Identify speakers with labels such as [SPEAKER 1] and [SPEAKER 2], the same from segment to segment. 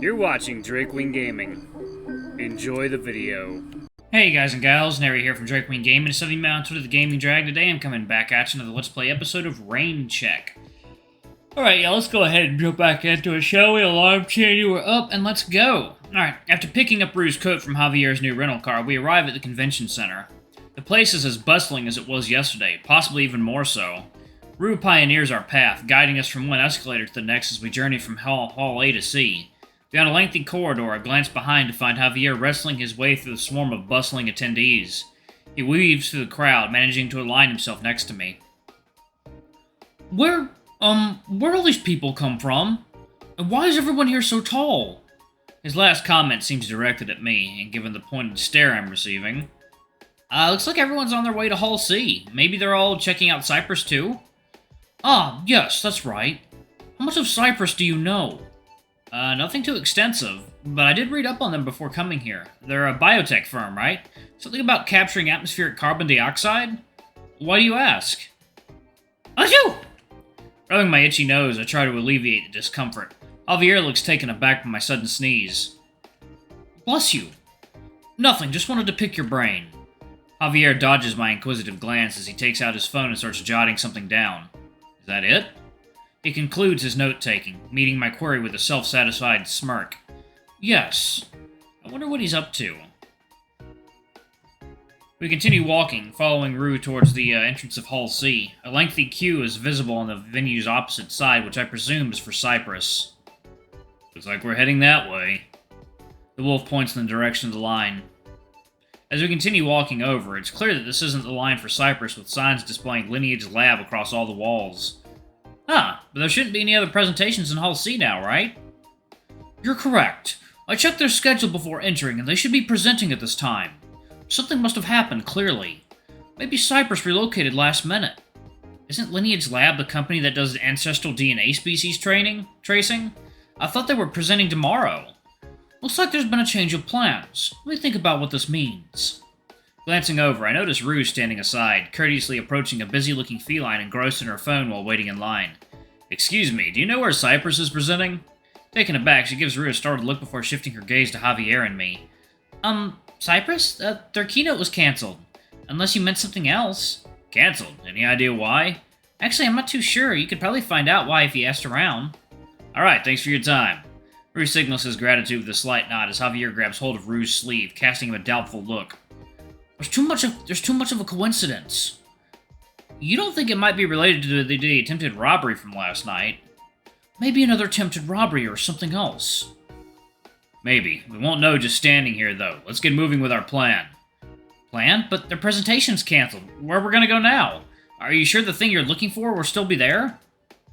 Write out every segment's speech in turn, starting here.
[SPEAKER 1] You're watching Drakewing Gaming. Enjoy the video.
[SPEAKER 2] Hey guys and gals, Nary here from Drakewing Gaming. Instead of on Twitter, the Gaming Drag. Today I'm coming back at you another Let's Play episode of Rain Check. Alright, yeah, let's go ahead and jump back into it, shall we? Alarm chain, we're up, and let's go. Alright, after picking up Rue's coat from Javier's new rental car, we arrive at the convention center. The place is as bustling as it was yesterday, possibly even more so. Rue pioneers our path, guiding us from one escalator to the next as we journey from Hall A to C. Down a lengthy corridor, I glance behind to find Javier wrestling his way through the swarm of bustling attendees. He weaves through the crowd, managing to align himself next to me. Where all these people come from? And why is everyone here so tall? His last comment seems directed at me, and given the pointed stare I'm receiving. Looks like everyone's on their way to Hall C. Maybe they're all checking out Cyprus too? Ah, yes, that's right. How much of Cyprus do you know? Nothing too extensive, but I did read up on them before coming here. They're a biotech firm, right? Something about capturing atmospheric carbon dioxide? Why do you ask? Achoo! Rubbing my itchy nose, I try to alleviate the discomfort. Javier looks taken aback by my sudden sneeze. Bless you. Nothing, just wanted to pick your brain. Javier dodges my inquisitive glance as he takes out his phone and starts jotting something down. Is that it? He concludes his note-taking, meeting my query with a self-satisfied smirk. Yes. I wonder what he's up to. We continue walking, following Rue towards the entrance of Hall C. A lengthy queue is visible on the venue's opposite side, which I presume is for Cyprus. Looks like we're heading that way. The wolf points in the direction of the line. As we continue walking over, it's clear that this isn't the line for Cyprus, with signs displaying Lineage Lab across all the walls. But there shouldn't be any other presentations in Hall C now, right? You're correct. I checked their schedule before entering, and they should be presenting at this time. Something must have happened, clearly. Maybe Cyprus relocated last minute. Isn't Lineage Lab the company that does ancestral DNA species tracing? I thought they were presenting tomorrow. Looks like there's been a change of plans. Let me think about what this means. Glancing over, I notice Rue standing aside, courteously approaching a busy-looking feline engrossed in her phone while waiting in line. Excuse me, do you know where Cyprus is presenting? Taken aback, she gives Rue a startled look before shifting her gaze to Javier and me. Cyprus? Their keynote was cancelled. Unless you meant something else. Cancelled? Any idea why? Actually, I'm not too sure. You could probably find out why if you asked around. Alright, thanks for your time. Rue signals his gratitude with a slight nod as Javier grabs hold of Rue's sleeve, casting him a doubtful look. There's too much of a coincidence. You don't think it might be related to the attempted robbery from last night? Maybe another attempted robbery or something else. Maybe. We won't know just standing here, though. Let's get moving with our plan. Plan? But their presentation's canceled. Where are we gonna go now? Are you sure the thing you're looking for will still be there?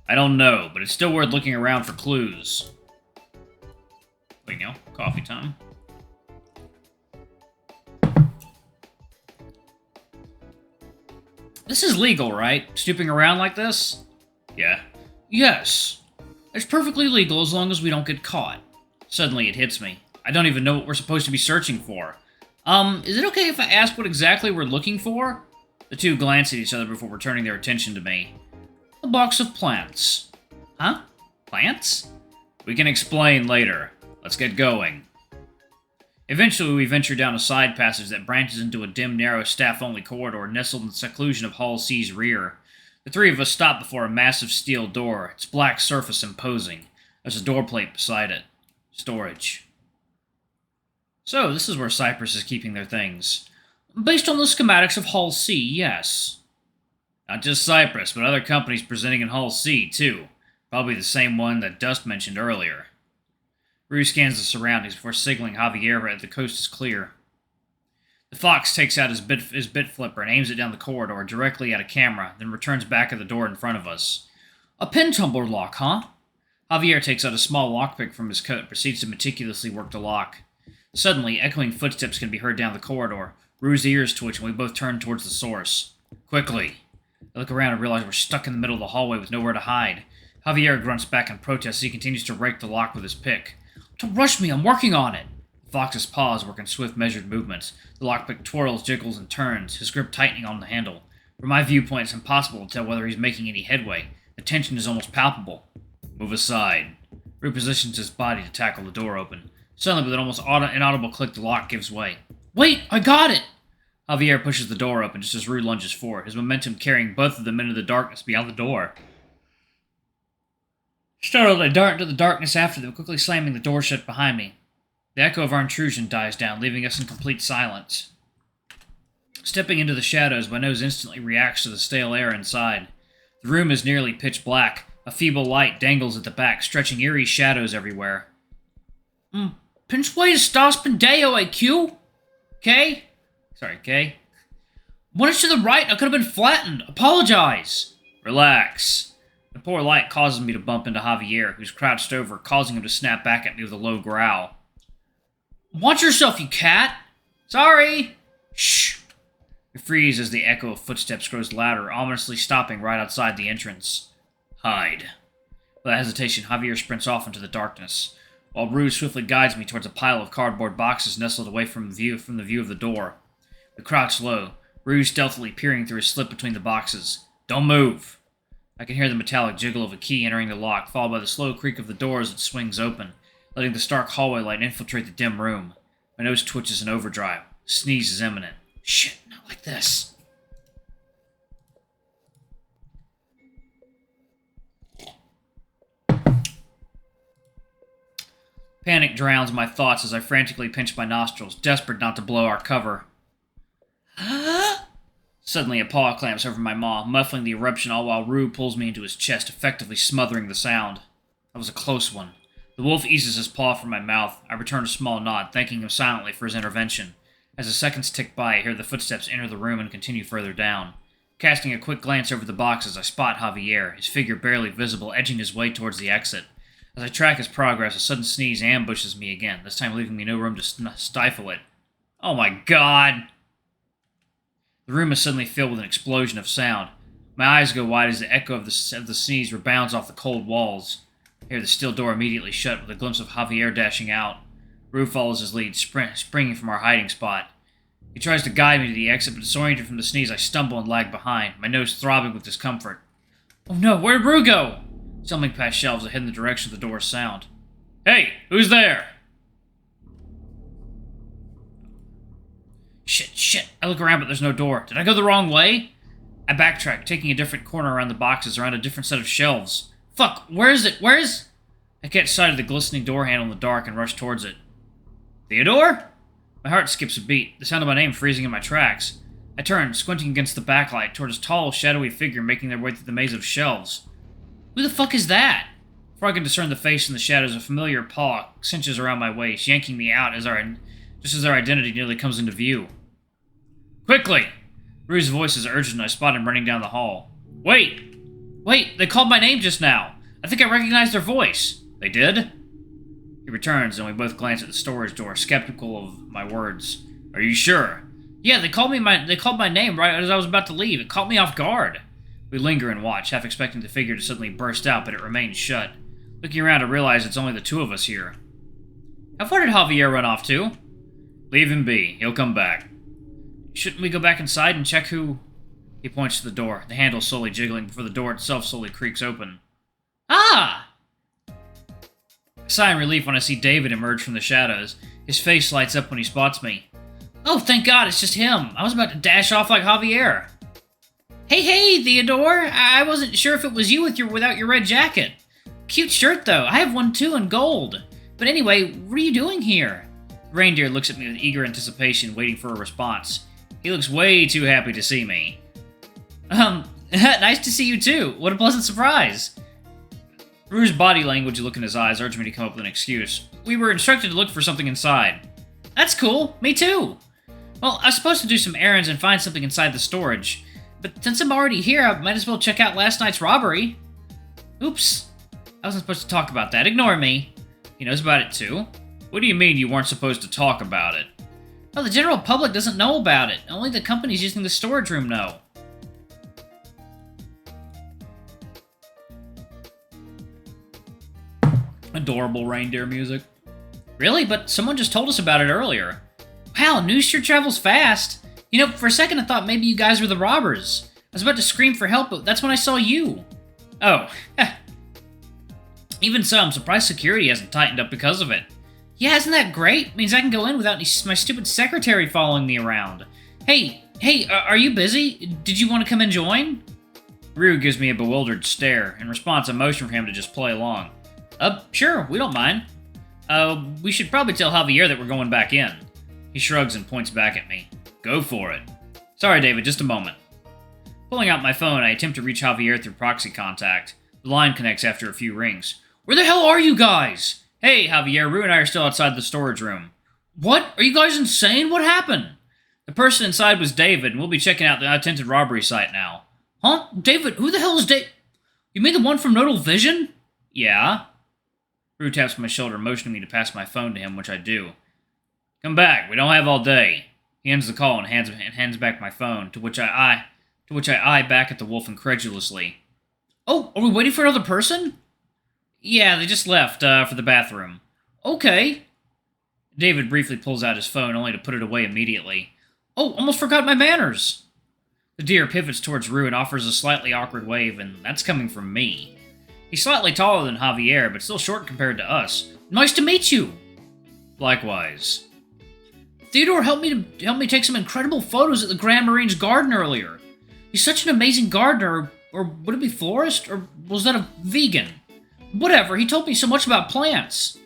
[SPEAKER 2] I don't know, but it's still worth looking around for clues. Wait, no. Coffee time. This is legal, right? Snooping around like this? Yeah. Yes. It's perfectly legal as long as we don't get caught. Suddenly it hits me. I don't even know what we're supposed to be searching for. Is it okay if I ask what exactly we're looking for? The two glance at each other before returning their attention to me. A box of plants. Huh? Plants? We can explain later. Let's get going. Eventually, we venture down a side passage that branches into a dim, narrow, staff-only corridor nestled in the seclusion of Hall C's rear. The three of us stop before a massive steel door, its black surface imposing. There's a door plate beside it. Storage. So, this is where Cyprus is keeping their things. Based on the schematics of Hall C, yes. Not just Cyprus, but other companies presenting in Hall C, too. Probably the same one that Dust mentioned earlier. Rue scans the surroundings before signaling Javier that the coast is clear. The fox takes out his bit flipper and aims it down the corridor directly at a camera, then returns back at the door in front of us. A pin tumbler lock, huh? Javier takes out a small lockpick from his coat and proceeds to meticulously work the lock. Suddenly, echoing footsteps can be heard down the corridor. Rue's ears twitch and we both turn towards the source. Quickly. I look around and realize we're stuck in the middle of the hallway with nowhere to hide. Javier grunts back in protest as he continues to rake the lock with his pick. Don't rush me, I'm working on it! The fox's paws work in swift, measured movements. The lockpick twirls, jiggles, and turns, his grip tightening on the handle. From my viewpoint, it's impossible to tell whether he's making any headway. The tension is almost palpable. Move aside. Rue positions his body to tackle the door open. Suddenly, with an almost inaudible click, the lock gives way. Wait, I got it! Javier pushes the door open just as Rue lunges forward, his momentum carrying both of them into the darkness beyond the door. Startled, I dart into the darkness after them, quickly slamming the door shut behind me. The echo of our intrusion dies down, leaving us in complete silence. Stepping into the shadows, my nose instantly reacts to the stale air inside. The room is nearly pitch black. A feeble light dangles at the back, stretching eerie shadows everywhere. Pinch estás pendejo, AQ? K? Sorry, K? One inch to the right, I could have been flattened. Apologize. Relax. The poor light causes me to bump into Javier, who's crouched over, causing him to snap back at me with a low growl. Watch yourself, you cat! Sorry! Shh! We freeze as the echo of footsteps grows louder, ominously stopping right outside the entrance. Hide. Without hesitation, Javier sprints off into the darkness, while Rue swiftly guides me towards a pile of cardboard boxes nestled away from the view of the door. We crouch low, Rue stealthily peering through a slit between the boxes. Don't move! I can hear the metallic jiggle of a key entering the lock, followed by the slow creak of the door as it swings open, letting the stark hallway light infiltrate the dim room. My nose twitches in overdrive. Sneeze is imminent. Shit, not like this. Panic drowns my thoughts as I frantically pinch my nostrils, desperate not to blow our cover. Suddenly, a paw clamps over my maw, muffling the eruption all while Rue pulls me into his chest, effectively smothering the sound. That was a close one. The wolf eases his paw from my mouth. I return a small nod, thanking him silently for his intervention. As the seconds tick by, I hear the footsteps enter the room and continue further down. Casting a quick glance over the boxes, I spot Javier, his figure barely visible, edging his way towards the exit. As I track his progress, a sudden sneeze ambushes me again, this time leaving me no room to stifle it. Oh my god! The room is suddenly filled with an explosion of sound. My eyes go wide as the echo of the sneeze rebounds off the cold walls. I hear the steel door immediately shut with a glimpse of Javier dashing out. Rue follows his lead, springing from our hiding spot. He tries to guide me to the exit, but disoriented from the sneeze, I stumble and lag behind, my nose throbbing with discomfort. Oh no, where'd Rue go? Stumbling past shelves, I head in the direction of the door's sound. Hey, who's there? Shit. I look around, but there's no door. Did I go the wrong way? I backtrack, taking a different corner around the boxes, around a different set of shelves. Fuck, where is it? I catch sight of the glistening door handle in the dark and rush towards it. Theodore? My heart skips a beat, the sound of my name freezing in my tracks. I turn, squinting against the backlight, toward a tall, shadowy figure making their way through the maze of shelves. Who the fuck is that? Before I can discern the face in the shadows, a familiar paw cinches around my waist, yanking me out just as our identity nearly comes into view. Quickly! Rue's voice is urgent and I spot him running down the hall. Wait, they called my name just now. I think I recognized their voice. They did? He returns and we both glance at the storage door, skeptical of my words. Are you sure? Yeah, they called my name right as I was about to leave. It caught me off guard. We linger and watch, half expecting the figure to suddenly burst out, but it remains shut. Looking around, I realize it's only the two of us here. How far did Javier run off to? Leave him be. He'll come back. Shouldn't we go back inside and check who... He points to the door, the handle slowly jiggling before the door itself slowly creaks open. Ah! I sigh in relief when I see David emerge from the shadows. His face lights up when he spots me. Oh, thank God, it's just him. I was about to dash off like Javier. Hey, Theodore! I wasn't sure if it was you without your red jacket. Cute shirt, though. I have one, too, in gold. But anyway, what are you doing here? Reindeer looks at me with eager anticipation, waiting for a response. He looks way too happy to see me. Nice to see you, too. What a pleasant surprise. Rue's body language, look in his eyes, urged me to come up with an excuse. We were instructed to look for something inside. That's cool. Me, too. Well, I was supposed to do some errands and find something inside the storage. But since I'm already here, I might as well check out last night's robbery. Oops. I wasn't supposed to talk about that. Ignore me. He knows about it, too. What do you mean you weren't supposed to talk about it? Well, the general public doesn't know about it. Only the companies using the storage room know. Adorable reindeer music. Really? But someone just told us about it earlier. Wow, news sure travels fast. You know, for a second I thought maybe you guys were the robbers. I was about to scream for help, but that's when I saw you. Oh. Even so, I'm surprised security hasn't tightened up because of it. Yeah, isn't that great? Means I can go in without my stupid secretary following me around. Hey, are you busy? Did you want to come and join? Rue gives me a bewildered stare. In response, I motion for him to just play along. Sure, we don't mind. We should probably tell Javier that we're going back in. He shrugs and points back at me. Go for it. Sorry, David, just a moment. Pulling out my phone, I attempt to reach Javier through proxy contact. The line connects after a few rings. Where the hell are you guys? Hey, Javier, Rue and I are still outside the storage room. What? Are you guys insane? What happened? The person inside was David, and we'll be checking out the attempted robbery site now. Huh? David? Who the hell is David? You mean the one from Nodal Vision? Yeah. Rue taps my shoulder, motioning me to pass my phone to him, which I do. Come back. We don't have all day. He ends the call and hands back my phone, to which I eye back at the wolf incredulously. Oh, are we waiting for another person? Yeah, they just left, for the bathroom. Okay. David briefly pulls out his phone, only to put it away immediately. Oh, almost forgot my manners. The deer pivots towards Rue and offers a slightly awkward wave, and that's coming from me. He's slightly taller than Javier, but still short compared to us. Nice to meet you! Likewise. Theodore helped me take some incredible photos at the Grand Marine's garden earlier. He's such an amazing gardener, or would it be florist, or was that a vegan? Whatever, he told me so much about plants.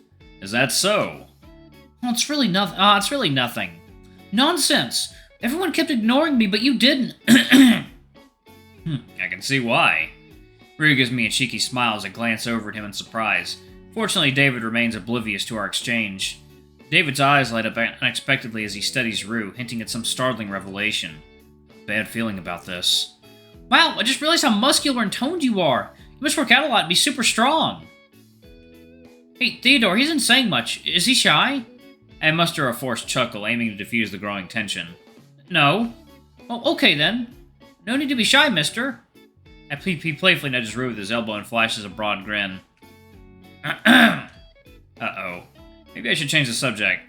[SPEAKER 2] Is that so? Well, it's really nothing. Nonsense. Everyone kept ignoring me, but you didn't. I can see why. Rue gives me a cheeky smile as I glance over at him in surprise. Fortunately, David remains oblivious to our exchange. David's eyes light up unexpectedly as he studies Rue, hinting at some startling revelation. Bad feeling about this. Wow, I just realized how muscular and toned you are. You must work out a lot and be super strong. Hey, Theodore, he isn't saying much. Is he shy? I muster a forced chuckle, aiming to diffuse the growing tension. No. Oh, okay then. No need to be shy, mister. He playfully nudges Rue with his elbow and flashes a broad grin. Uh-oh. Maybe I should change the subject.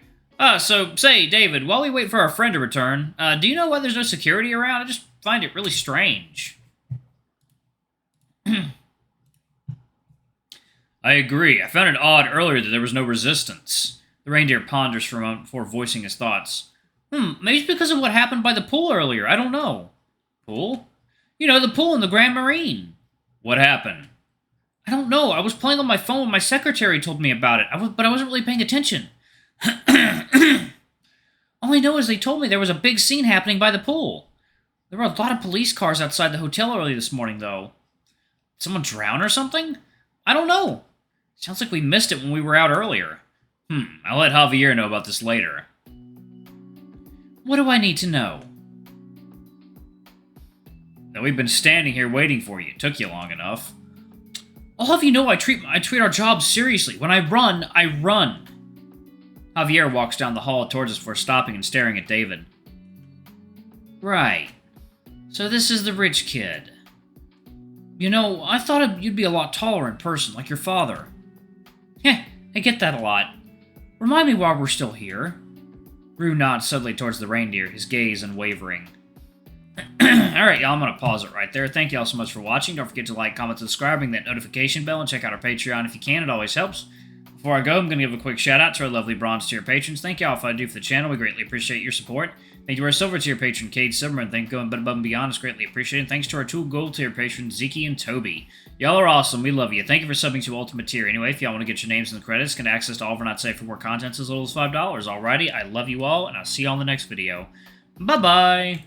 [SPEAKER 2] So, say, David, while we wait for our friend to return, do you know why there's no security around? I just find it really strange. I agree. I found it odd earlier that there was no resistance. The reindeer ponders for a moment before voicing his thoughts. Maybe it's because of what happened by the pool earlier. I don't know. Pool? You know, the pool in the Grand Marine. What happened? I don't know. I was playing on my phone when my secretary told me about it, but I wasn't really paying attention. All I know is they told me there was a big scene happening by the pool. There were a lot of police cars outside the hotel early this morning, though. Did someone drown or something? I don't know. Sounds like we missed it when we were out earlier. I'll let Javier know about this later. What do I need to know? That we've been standing here waiting for you. It took you long enough. I'll have you know I treat our job seriously. When I run, I run. Javier walks down the hall towards us before stopping and staring at David. Right. So this is the rich kid. You know, I thought you'd be a lot taller in person, like your father. Heh, I get that a lot. Remind me while we're still here. Rue nods suddenly towards the reindeer, his gaze unwavering. Alright, y'all, I'm going to pause it right there. Thank y'all so much for watching. Don't forget to like, comment, subscribe, ring that notification bell, and check out our Patreon if you can. It always helps. Before I go, I'm going to give a quick shout-out to our lovely bronze tier patrons. Thank y'all for what I do for the channel. We greatly appreciate your support. Thank you to our silver tier patron, Cade Silver, and thank you going above and beyond. It's greatly appreciated. Thanks to our two gold tier patrons, Zeke and Toby. Y'all are awesome. We love you. Thank you for subbing to Ultimate Tier. Anyway, if y'all want to get your names in the credits, get access to all of our Not Safe for Work contents as little as $5. Alrighty, I love you all, and I'll see you all in the next video. Bye-bye!